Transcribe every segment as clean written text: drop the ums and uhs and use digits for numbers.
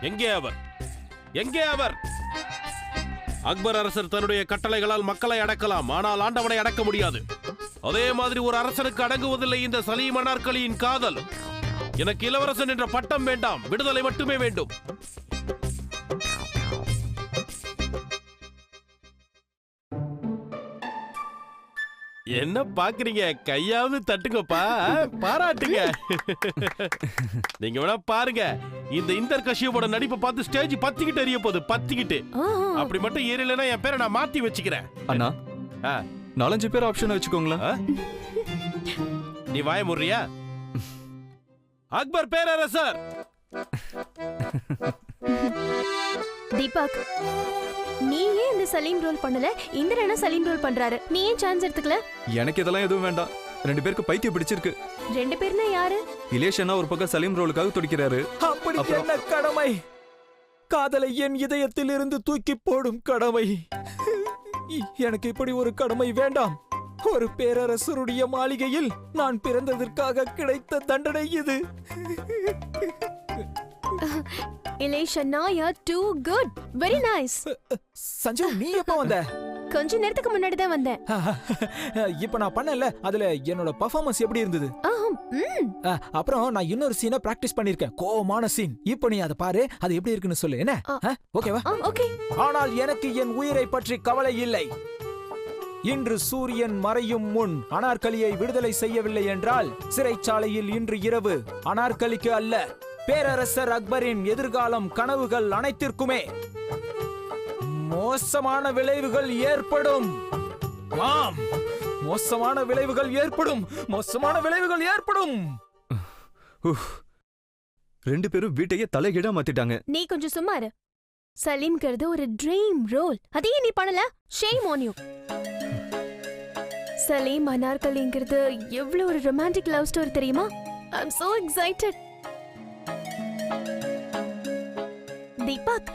எங்கே அவர்? எங்கே அவர்? அக்பர் அரசர் தன்னுடைய கட்டளைகளால் மக்களை அடக்கலாம், ஆனால் ஆண்டவனை அடக்க முடியாது. அதே மாதிரி ஒரு அரசனுக்கு அடங்குவதில்லை இந்த சலீம் அனார்கலியின் காதல். எனக்கு இளவரசன் என்ற பட்டம் வேண்டாம், விடுதலை மட்டுமே வேண்டும். என்ன பாக்குறீங்க? கையாவது தட்டுங்கப்பா, பாராட்டுங்க. நீங்க வேணா பாருங்க, இந்த இந்தர் கஷ்யப்போட நடிப்பை பார்த்து ஸ்டேஜ் பத்திக்கிட்டு எரிய போகுது, பத்திக்கிட்டு. அப்படி மட்டும் ஏறலைன்னா என் பேரை நான் மாத்தி வச்சுக்கிறேன். அண்ணா 4-5 பேர் ஆப்ஷன் வச்சுக்கோங்களேன். நீ வாய முறியா? அக்பர் பேரரசர். தீபக், நீ ஏன் இந்த சலீம் ரோல் பண்ணல? இந்திரனா சலீம் ரோல் பண்றாரு, நீ ஏன் சான்ஸ் எடுத்துக்கல? எனக்கு இதெல்லாம் எதுவும் வேண்டாம். 2 பேருக்கு பைத்தியம் பிடிச்சிருக்கு. 2 பேர்னா யாரு? இலேஷனா ஒரு பக்கம் சலீம் ரோலுக்காக துடிக்கிறாரு. அப்படி என்ன கடமை? காதலை என் இதயத்தில் இருந்து தூக்கி போடும் கடமை. எனக்கு இப்படி ஒரு கடமை வேண்டாம். ஒரு பேரரசருடைய மாளிகையில் நான் பிறந்ததற்காக கிடைத்த தண்டனை இது. இலேஷனா, you are too good. Very nice. Sanju, நீ எப்ப வந்த? கொஞ்ச நேரத்துக்கு முன்னாடி தான் வந்தேன். இப்ப நான் பண்ணல, அதுல என்னோட பெர்ஃபார்மன்ஸ் எப்படி இருந்தது? அப்புறம் நான் இன்னொரு சீனை பிராக்டிஸ் பண்ணிருக்கேன், கோவமான சீன். இப்போ நீ அதை பாரு, அது எப்படி இருக்குன்னு சொல்லு. என்ன ஓகேவா? ஓகே. ஆனால் எனக்கு என் உயிரை பற்றி கவலை இல்லை. இன்று சூரியன் மறையும் முன் அனார்கலியை விடுதலை செய்யவில்லை என்றால் சிறைச்சாலையில் இன்று இரவு அனார்கலிக்கு அல்ல, பேரரசர் அக்பரின் எதிர்காலம் கனவுகள் அனைத்திற்குமே மோசமான விளைவுகள் ஏற்படும். ஆம், மோசமான விளைவுகள் ஏற்படும், மோசமான விளைவுகள் ஏற்படும். 2 பேரும் வீட்டையே தலைகீழா மாத்திட்டாங்க. நீ கொஞ்சம் சும்மா இரு. சலீம்ங்கிறது ஒரு ட்ரீம் ரோல், அதையே நீ பண்ணல. Shame on you. சலீம் அனார்கலிங்கிறது எவ்வளவு ஒரு ரொமான்டிக் லவ் ஸ்டோரி தெரியுமா? I am so excited. Deepak,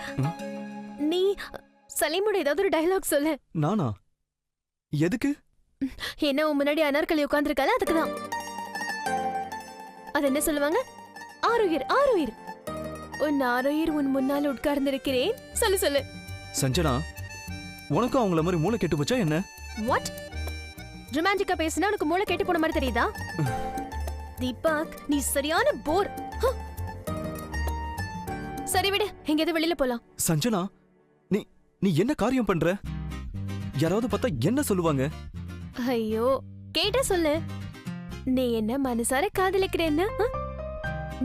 நீ சலீமோட ஏதாவது ஒரு டயலாக் சொல்லு. நானா? எதுக்கு? என்ன உன் முன்னாடி அனார்கலி உட்கார்ந்திருக்கால, அதுக்குதான். அது என்ன சொல்லுவாங்க? ஆருயிர், ஆருயிர். உன் ஆருயிர் உன் முன்னால் உட்கார்ந்திருக்கிறேன். சொல்லு சொல்லு. சஞ்சனா, உனக்கும் அவங்கள மாதிரி மூளை கெட்டு போச்சா என்ன? வாட்? ரொமான்டிக்கா பேசினா உனக்கு மூளை கெட்டு போன மாதிரி தெரியுதா? தீபக், நீ சரியான போர். சரி விடு, எங்கேயாவது வெளியில போலாம். சஞ்சனா, நீ என்ன காரியம் பண்ற? யாராவது பார்த்தா என்ன சொல்லுவாங்க? ஐயோ, கேட்டா சொல்லு. நீ என்ன மனசார காதலிக்கிறேன்னு?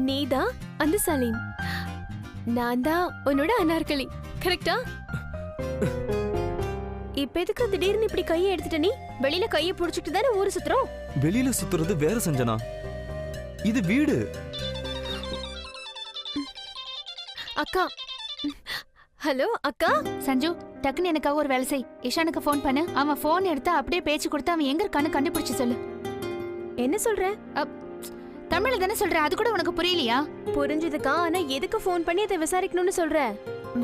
நீதான் அந்த சலீம், நான் தான் உன்னோட அனார்கலி. கரெக்டா? இப்ப எதுக்கு திடீர்னு இப்படி கையை எடுத்துட்ட? நீ வெளியில கையை புடிச்சிட்டு தானே ஊரு சுத்துறோம். வெளியில சுத்துறது வேற சஞ்சனா, இது வீடு. அக்கா. ஹலோ அக்கா. சஞ்சு, டக்குன்னு எனக்காக ஒரு வேலை செய். இஷானுக்கு ஃபோன் பண்ணு. அவன் ஃபோன் எடுத்து அப்படியே பேச்சு கொடுத்து அவன் எங்க இருக்கான்னு கண்டுபிடிச்சு சொல்லு. என்ன சொல்ற? தமிழ்ல தானே சொல்ற, அது கூட உனக்கு புரியலையா? புரிஞ்சுதுக்கா, ஆனா எதுக்கு ஃபோன் பண்ணி அதை விசாரிக்கணும்னு சொல்ற?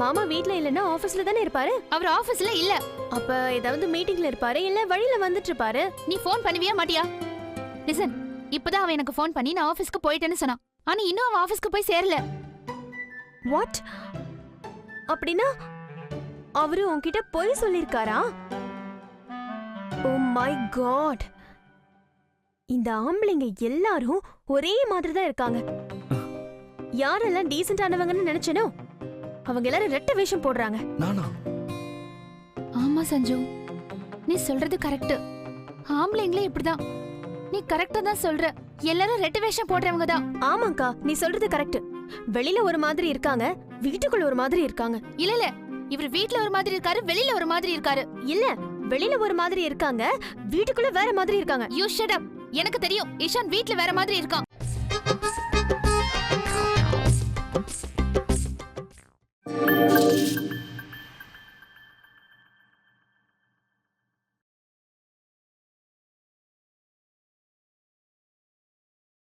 மாமா வீட்ல இல்லன்னா ஆபீஸ்ல தானே இருப்பாரு. அவர் ஆபீஸ்ல இல்ல. அப்ப ஏதாவது மீட்டிங்ல இருப்பாரு, இல்ல வழியில வந்துட்டு இருப்பாரு. நீ ஃபோன் பண்ணுவியா மாட்டியா? லிசன், இப்பதான் அவன் எனக்கு ஃபோன் பண்ணி நான் ஆபீஸ்க்கு போயிட்டேன்னு சொன்னான். ஆனா இன்னும் அவன் ஆபீஸ்க்கு போய் சேரல. வாட்? அப்படின்னா அவரு உன்கிட்ட போய் சொல்லிருக்காரா? ஓ மை காட், இந்த ஆம்பளைங்க எல்லாரும் ஒரே மாதிரி தான் இருக்காங்க. யாரெல்லாம் டீசென்டானவங்கன்னு நினைச்சனோ அவங்க எல்லாரும் ரெட்ட வேஷம் போடுறாங்க. நானா? ஆமா சஞ்சு, நீ சொல்றது கரெக்ட். ஆம்பளைங்களே இப்படிதான். நீ கரெக்டா தான் சொல்ற. எல்லாரும் ரெட்ட வேஷம் போடுறவங்க தான். ஆமாக்கா, நீ சொல்றது கரெக்ட். வெளியில ஒரு மாதிரி இருக்காங்க, வீட்டுக்குள்ள ஒரு மாதிரி இருக்காங்க. இல்ல இல்ல, இவர் வீட்ல ஒரு மாதிரி இருக்காரு, வெளியில ஒரு மாதிரி இருக்காரு. இல்ல, வெளியில ஒரு மாதிரி இருக்காங்க, வீட்டுக்குள்ள வேற மாதிரி இருக்காங்க. You shut up. எனக்கு தெரியும், இஷான் வீட்ல வேற மாதிரி இருக்கான்.